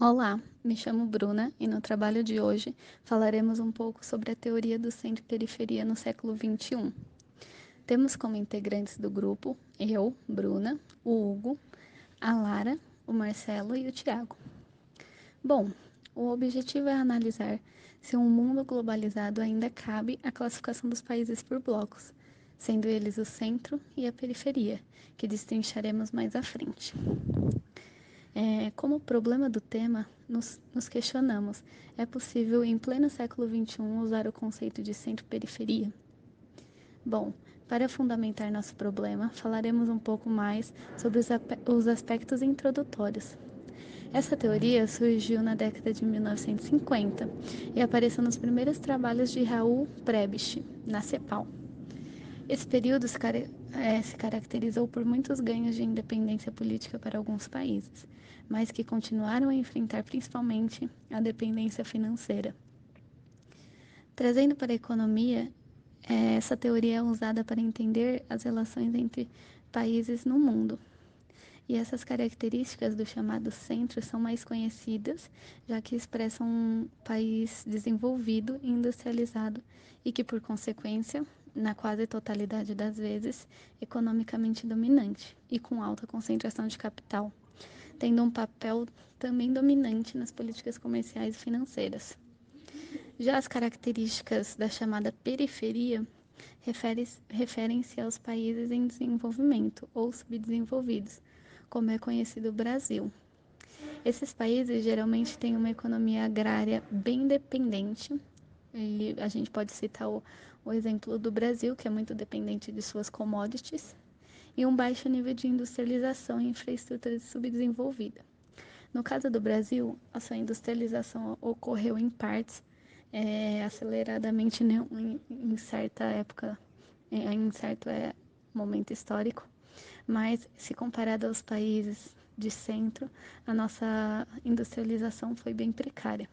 Olá, me chamo Bruna e no trabalho de hoje falaremos um pouco sobre a teoria do centro e periferia no século XXI. Temos como integrantes do grupo eu, Bruna, o Hugo, a Lara, o Marcelo e o Tiago. Bom, o objetivo é analisar se um mundo globalizado ainda cabe a classificação dos países por blocos, sendo eles o centro e a periferia, que destrincharemos mais à frente. Como problema do tema, nos questionamos: é possível, em pleno século XXI, usar o conceito de centro-periferia? Bom, para fundamentar nosso problema, falaremos um pouco mais sobre os aspectos introdutórios. Essa teoria surgiu na década de 1950 e apareceu nos primeiros trabalhos de Raul Prebisch, na CEPAL. Esse período se caracterizou por muitos ganhos de independência política para alguns países, mas que continuaram a enfrentar principalmente a dependência financeira. Trazendo para a economia, essa teoria é usada para entender as relações entre países no mundo. E essas características do chamado centro são mais conhecidas, já que expressam um país desenvolvido e industrializado e que, por consequência, na quase totalidade das vezes, economicamente dominante e com alta concentração de capital, tendo um papel também dominante nas políticas comerciais e financeiras. Já as características da chamada periferia referem-se aos países em desenvolvimento ou subdesenvolvidos, como é conhecido o Brasil. Esses países geralmente têm uma economia agrária bem dependente, e a gente pode citar o exemplo do Brasil, que é muito dependente de suas commodities, e um baixo nível de industrialização e infraestrutura subdesenvolvida. No caso do Brasil, a sua industrialização ocorreu em partes aceleradamente em certa época, em certo momento histórico, mas se comparado aos países de centro, a nossa industrialização foi bem precária.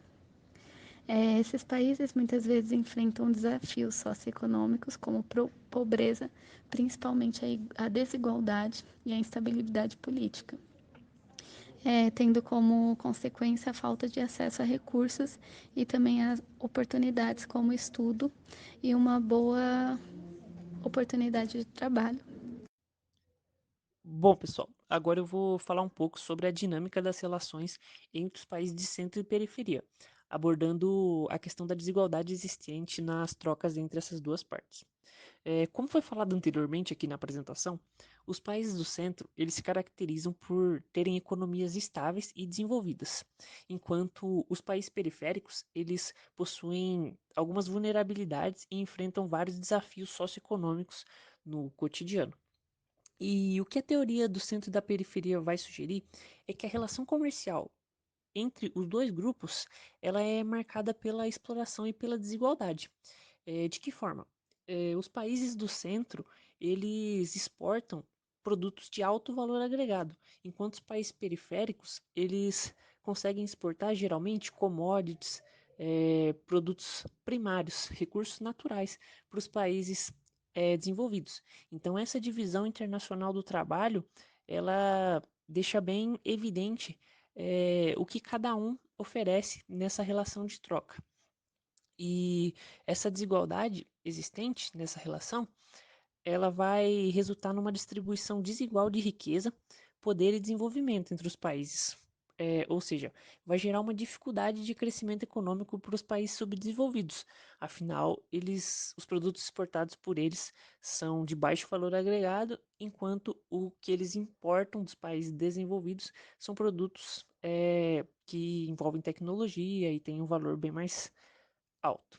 Esses países muitas vezes enfrentam desafios socioeconômicos como pobreza, principalmente a desigualdade e a instabilidade política, tendo como consequência a falta de acesso a recursos e também as oportunidades como estudo e uma boa oportunidade de trabalho. Bom, pessoal, agora eu vou falar um pouco sobre a dinâmica das relações entre os países de centro e periferia, abordando a questão da desigualdade existente nas trocas entre essas duas partes. Como foi falado anteriormente aqui na apresentação, os países do centro eles se caracterizam por terem economias estáveis e desenvolvidas, enquanto os países periféricos eles possuem algumas vulnerabilidades e enfrentam vários desafios socioeconômicos no cotidiano. E o que a teoria do centro e da periferia vai sugerir é que a relação comercial entre os dois grupos ela é marcada pela exploração e pela desigualdade. De que forma? Os países do centro eles exportam produtos de alto valor agregado, enquanto os países periféricos eles conseguem exportar geralmente commodities, produtos primários, recursos naturais para os países desenvolvidos. Então essa divisão internacional do trabalho ela deixa bem evidente o que cada um oferece nessa relação de troca. E essa desigualdade existente nessa relação, ela vai resultar numa distribuição desigual de riqueza, poder e desenvolvimento entre os países. Ou seja, vai gerar uma dificuldade de crescimento econômico para os países subdesenvolvidos. Afinal, os produtos exportados por eles são de baixo valor agregado, enquanto o que eles importam dos países desenvolvidos são produtos que envolvem tecnologia e têm um valor bem mais alto.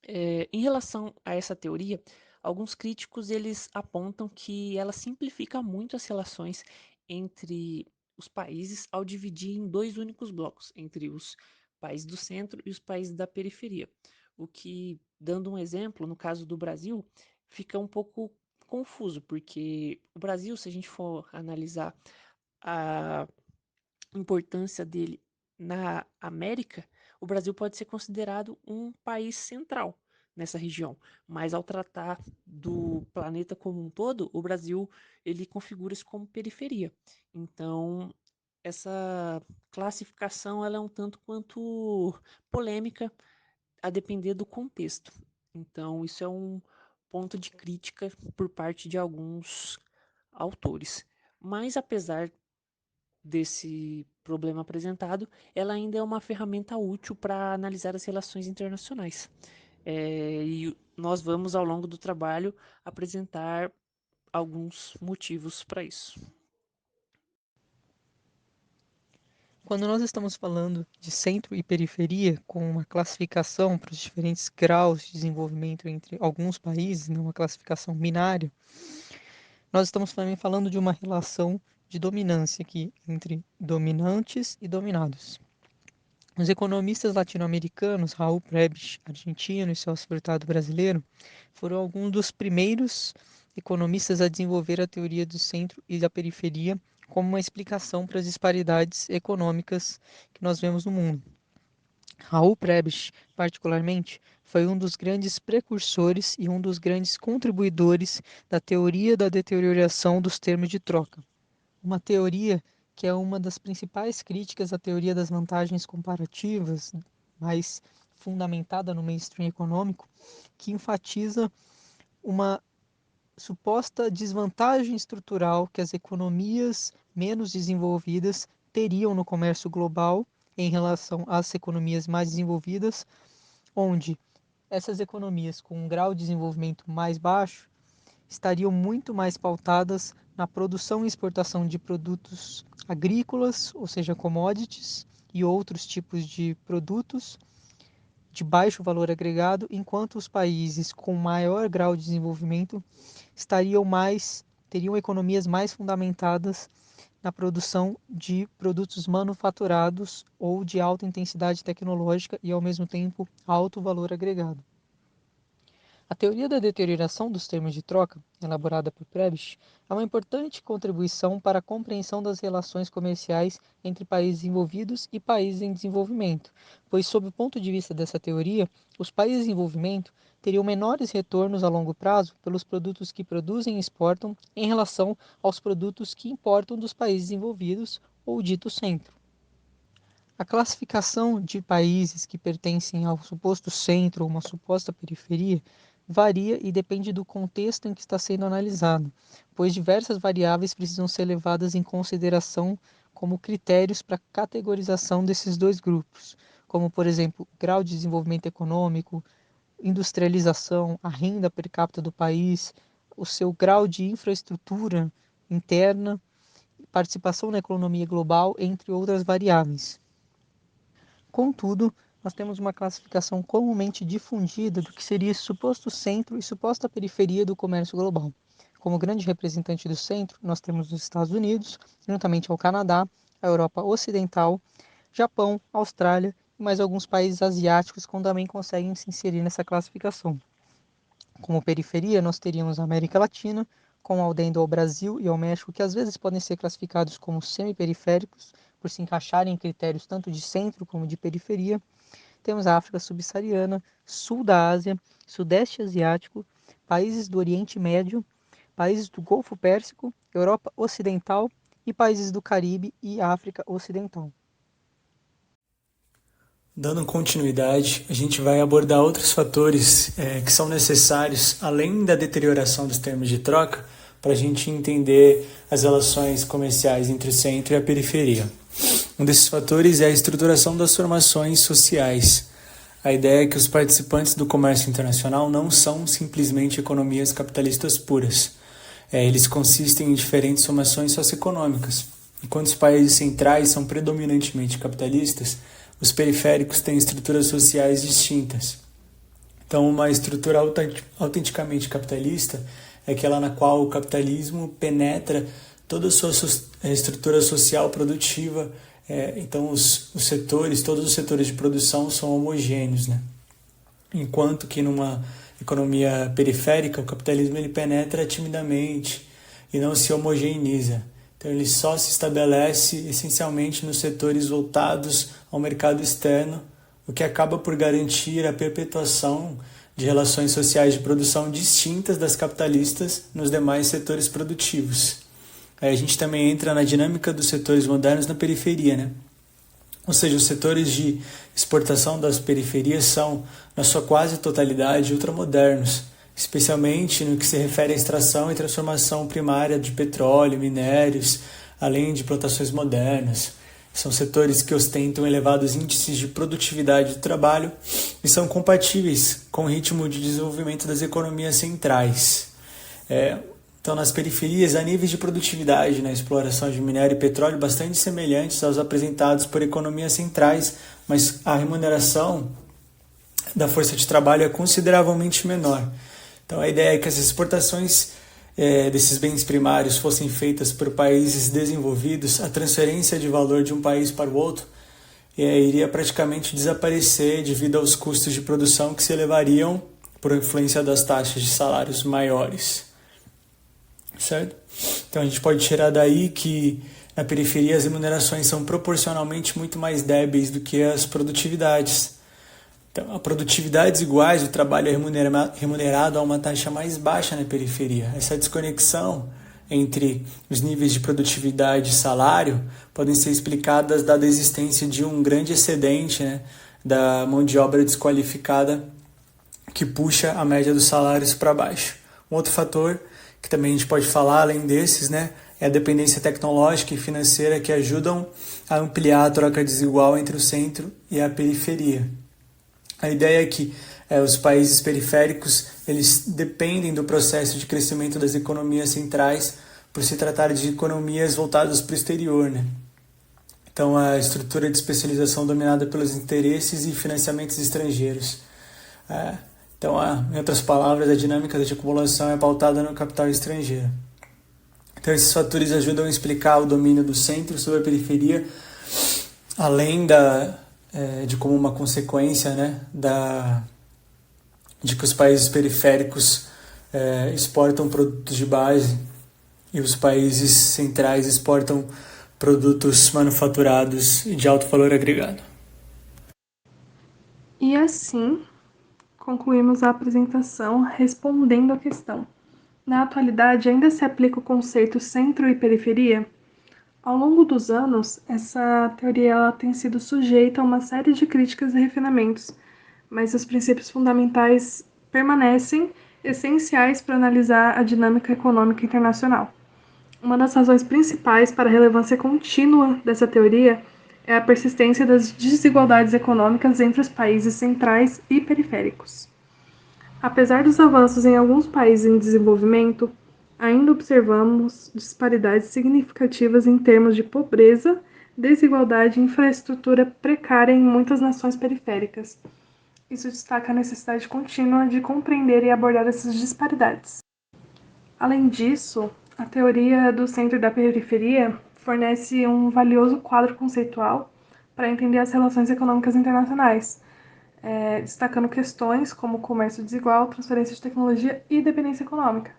Em relação a essa teoria, alguns críticos eles apontam que ela simplifica muito as relações entre os países ao dividir em dois únicos blocos, entre os países do centro e os países da periferia. O que, dando um exemplo, no caso do Brasil, fica um pouco confuso, porque o Brasil, se a gente for analisar a importância dele na América, o Brasil pode ser considerado um país central nessa região, mas ao tratar do planeta como um todo, o Brasil ele configura-se como periferia. Então, essa classificação ela é um tanto quanto polêmica a depender do contexto. Então, isso é um ponto de crítica por parte de alguns autores. Mas, apesar desse problema apresentado, ela ainda é uma ferramenta útil para analisar as relações internacionais. E nós vamos, ao longo do trabalho, apresentar alguns motivos para isso. Quando nós estamos falando de centro e periferia, com uma classificação para os diferentes graus de desenvolvimento entre alguns países, uma classificação binária, nós estamos também falando de uma relação de dominância aqui entre dominantes e dominados. Os economistas latino-americanos, Raul Prebisch, argentino, e Celso Furtado, brasileiro, foram alguns dos primeiros economistas a desenvolver a teoria do centro e da periferia como uma explicação para as disparidades econômicas que nós vemos no mundo. Raul Prebisch, particularmente, foi um dos grandes precursores e um dos grandes contribuidores da teoria da deterioração dos termos de troca. Uma teoria que é uma das principais críticas à teoria das vantagens comparativas, mais fundamentada no mainstream econômico, que enfatiza uma suposta desvantagem estrutural que as economias menos desenvolvidas teriam no comércio global em relação às economias mais desenvolvidas, onde essas economias com um grau de desenvolvimento mais baixo estariam muito mais pautadas na produção e exportação de produtos agrícolas, ou seja, commodities, e outros tipos de produtos de baixo valor agregado, enquanto os países com maior grau de desenvolvimento teriam economias mais fundamentadas na produção de produtos manufaturados ou de alta intensidade tecnológica e, ao mesmo tempo, alto valor agregado. A teoria da deterioração dos termos de troca, elaborada por Prebisch, é uma importante contribuição para a compreensão das relações comerciais entre países desenvolvidos e países em desenvolvimento, pois, sob o ponto de vista dessa teoria, os países em desenvolvimento teriam menores retornos a longo prazo pelos produtos que produzem e exportam em relação aos produtos que importam dos países desenvolvidos, ou dito centro. A classificação de países que pertencem ao suposto centro ou uma suposta periferia varia e depende do contexto em que está sendo analisado, pois diversas variáveis precisam ser levadas em consideração como critérios para a categorização desses dois grupos, como, por exemplo, o grau de desenvolvimento econômico, industrialização, a renda per capita do país, o seu grau de infraestrutura interna, participação na economia global, entre outras variáveis. Contudo, nós temos uma classificação comumente difundida do que seria esse suposto centro e suposta periferia do comércio global. Como grande representante do centro, nós temos os Estados Unidos, juntamente ao Canadá, a Europa Ocidental, Japão, Austrália e mais alguns países asiáticos que também conseguem se inserir nessa classificação. Como periferia, nós teríamos a América Latina, com aldendo ao Brasil e ao México, que às vezes podem ser classificados como semiperiféricos, por se encaixarem em critérios tanto de centro como de periferia. Temos a África subsaariana, sul da Ásia, sudeste asiático, países do Oriente Médio, países do Golfo Pérsico, Europa Ocidental e países do Caribe e África Ocidental. Dando continuidade, a gente vai abordar outros fatores que são necessários, além da deterioração dos termos de troca, para a gente entender as relações comerciais entre o centro e a periferia. Um desses fatores é a estruturação das formações sociais. A ideia é que os participantes do comércio internacional não são simplesmente economias capitalistas puras. Eles consistem em diferentes formações socioeconômicas. Enquanto os países centrais são predominantemente capitalistas, os periféricos têm estruturas sociais distintas. Então, uma estrutura autenticamente capitalista é aquela na qual o capitalismo penetra toda a sua estrutura social produtiva. Então, todos os setores de produção são homogêneos, né? Enquanto que numa economia periférica, o capitalismo ele penetra timidamente e não se homogeneiza. Então, ele só se estabelece essencialmente nos setores voltados ao mercado externo, o que acaba por garantir a perpetuação de relações sociais de produção distintas das capitalistas nos demais setores produtivos. aí a gente também entra na dinâmica dos setores modernos na periferia, né? Ou seja, os setores de exportação das periferias são, na sua quase totalidade, ultramodernos, especialmente no que se refere à extração e transformação primária de petróleo, minérios, além de plantações modernas. São setores que ostentam elevados índices de produtividade do trabalho e são compatíveis com o ritmo de desenvolvimento das economias centrais. Então, nas periferias, há níveis de produtividade na exploração de minério e petróleo bastante semelhantes aos apresentados por economias centrais, mas a remuneração da força de trabalho é consideravelmente menor. Então, a ideia é que as exportações desses bens primários fossem feitas por países desenvolvidos, a transferência de valor de um país para o outro iria praticamente desaparecer devido aos custos de produção que se elevariam por influência das taxas de salários maiores. Certo? Então a gente pode tirar daí que na periferia as remunerações são proporcionalmente muito mais débeis do que as produtividades. Então, a produtividades iguais, o trabalho é remunerado a uma taxa mais baixa na periferia. Essa desconexão entre os níveis de produtividade e salário podem ser explicadas dada a existência de um grande excedente, né, da mão de obra desqualificada que puxa a média dos salários para baixo. Um outro fator que também a gente pode falar, além desses, né, é a dependência tecnológica e financeira que ajudam a ampliar a troca desigual entre o centro e a periferia. A ideia é que os países periféricos eles dependem do processo de crescimento das economias centrais por se tratar de economias voltadas para o exterior, né? Então, a estrutura de especialização dominada pelos interesses e financiamentos estrangeiros. Então, em outras palavras, a dinâmica de acumulação é pautada no capital estrangeiro. Então, esses fatores ajudam a explicar o domínio do centro sobre a periferia, além de como uma consequência, né, de que os países periféricos exportam produtos de base e os países centrais exportam produtos manufaturados de alto valor agregado. E assim, concluímos a apresentação respondendo à questão. Na atualidade, ainda se aplica o conceito centro e periferia? Ao longo dos anos, essa teoria ela tem sido sujeita a uma série de críticas e refinamentos, mas os princípios fundamentais permanecem essenciais para analisar a dinâmica econômica internacional. Uma das razões principais para a relevância contínua dessa teoria é a persistência das desigualdades econômicas entre os países centrais e periféricos. Apesar dos avanços em alguns países em desenvolvimento, ainda observamos disparidades significativas em termos de pobreza, desigualdade e infraestrutura precária em muitas nações periféricas. Isso destaca a necessidade contínua de compreender e abordar essas disparidades. Além disso, a teoria do centro e da periferia fornece um valioso quadro conceitual para entender as relações econômicas internacionais, destacando questões como comércio desigual, transferência de tecnologia e dependência econômica.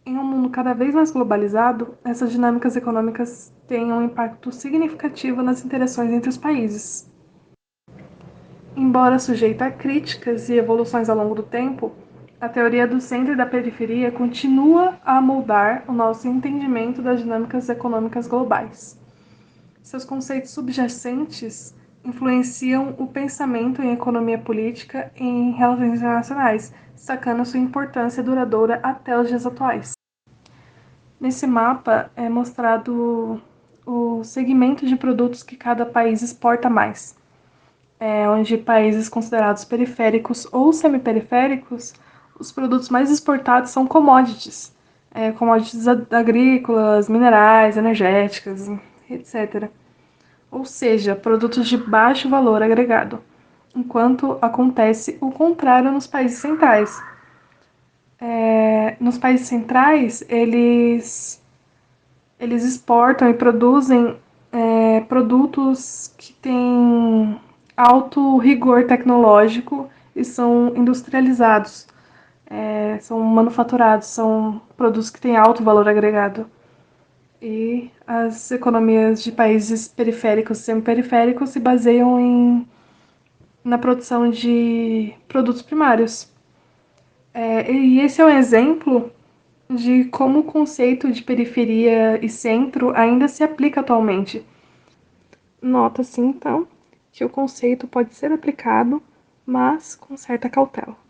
Em um mundo cada vez mais globalizado, essas dinâmicas econômicas têm um impacto significativo nas interações entre os países. Embora sujeita a críticas e evoluções ao longo do tempo, a teoria do centro e da periferia continua a moldar o nosso entendimento das dinâmicas econômicas globais. Seus conceitos subjacentes influenciam o pensamento em economia política e em relações internacionais, destacando sua importância duradoura até os dias atuais. Nesse mapa é mostrado o segmento de produtos que cada país exporta mais, onde países considerados periféricos ou semiperiféricos, os produtos mais exportados são commodities, commodities agrícolas, minerais, energéticas, etc. Ou seja, produtos de baixo valor agregado, enquanto acontece o contrário nos países centrais. Nos países centrais, eles exportam e produzem produtos que têm alto rigor tecnológico e são industrializados, são manufaturados, são produtos que têm alto valor agregado. E as economias de países periféricos e semiperiféricos se baseiam na produção de produtos primários. E esse é um exemplo de como o conceito de periferia e centro ainda se aplica atualmente. Nota-se, então, que o conceito pode ser aplicado, mas com certa cautela.